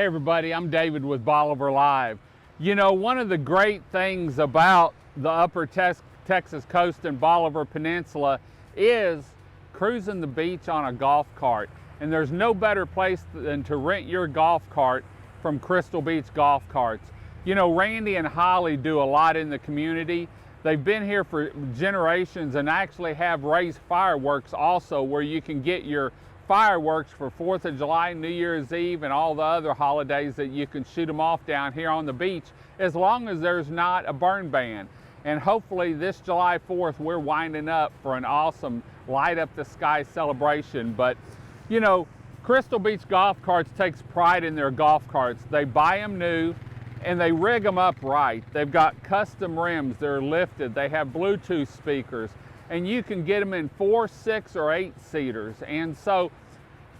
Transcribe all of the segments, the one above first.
Hey everybody, I'm David with Bolivar Live. You know, one of the great things about the upper Texas coast and Bolivar Peninsula is cruising the beach on a golf cart. And there's no better place than to rent your golf cart from Crystal Beach Golf Carts. You know, Randy and Holly do a lot in the community. They've been here for generations and actually have raised fireworks also, where you can get your fireworks for 4th of July, New Year's Eve, and all the other holidays that you can shoot them off down here on the beach, as long as there's not a burn ban. And hopefully this July 4th, we're winding up for an awesome light up the sky celebration. But you know, Crystal Beach Golf Carts takes pride in their golf carts. They buy them new and they rig them up right. They've got custom rims, they're lifted, they have Bluetooth speakers, and you can get them in 4, 6, or 8 seaters. And so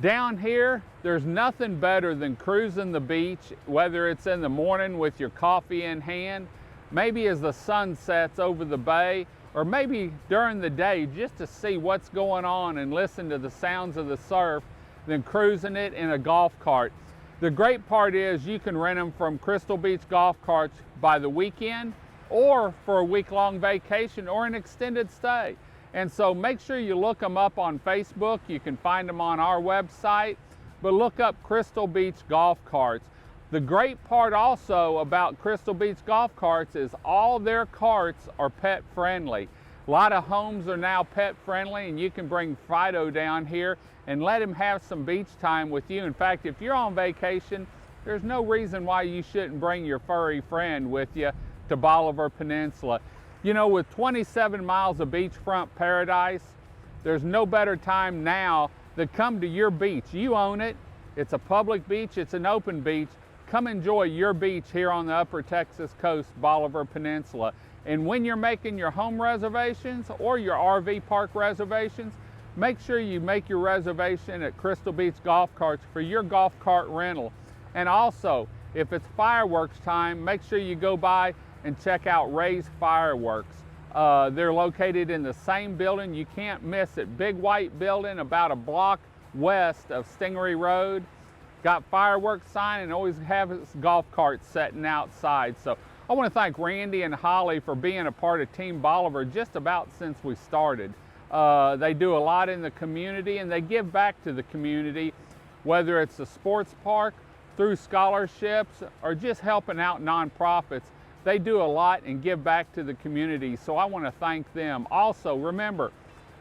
down here, there's nothing better than cruising the beach, whether it's in the morning with your coffee in hand, maybe as the sun sets over the bay, or maybe during the day just to see what's going on and listen to the sounds of the surf, then cruising it in a golf cart. The great part is you can rent them from Crystal Beach Golf Carts by the weekend or for a week-long vacation or an extended stay. And so make sure you look them up on Facebook. You can find them on our website, but look up Crystal Beach Golf Carts. The great part also about Crystal Beach Golf Carts is all their carts are pet friendly. A lot of homes are now pet friendly, and you can bring Fido down here and let him have some beach time with you. In fact, if you're on vacation, there's no reason why you shouldn't bring your furry friend with you to Bolivar Peninsula. You know, with 27 miles of beachfront paradise, there's no better time now to come to your beach. You own it. It's a public beach. It's an open beach. Come enjoy your beach here on the upper Texas coast, Bolivar Peninsula. And when you're making your home reservations or your RV park reservations, make sure you make your reservation at Crystal Beach Golf Carts for your golf cart rental. And also, if it's fireworks time, make sure you go by and check out Ray's Fireworks. They're located in the same building. You can't miss it. Big white building about a block west of Stingery Road. Got fireworks sign and always have his golf cart setting outside. So I want to thank Randy and Holly for being a part of Team Bolivar just about since we started. They do a lot in the community and they give back to the community, whether it's the sports park, through scholarships, or just helping out nonprofits. They do a lot and give back to the community, so I want to thank them. Also, remember,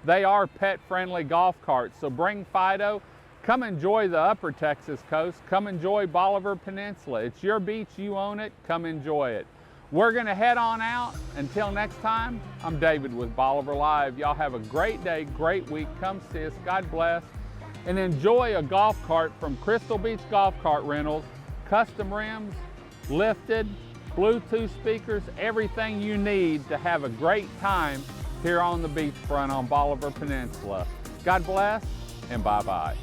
they are pet-friendly golf carts, so bring Fido. Come enjoy the upper Texas coast. Come enjoy Bolivar Peninsula. It's your beach, you own it. Come enjoy it. We're going to head on out. Until next time, I'm David with Bolivar Live. Y'all have a great day, great week. Come see us. God bless. And enjoy a golf cart from Crystal Beach Golf Cart Rentals. Custom rims, lifted, Bluetooth speakers, everything you need to have a great time here on the beachfront on Bolivar Peninsula. God bless and bye-bye.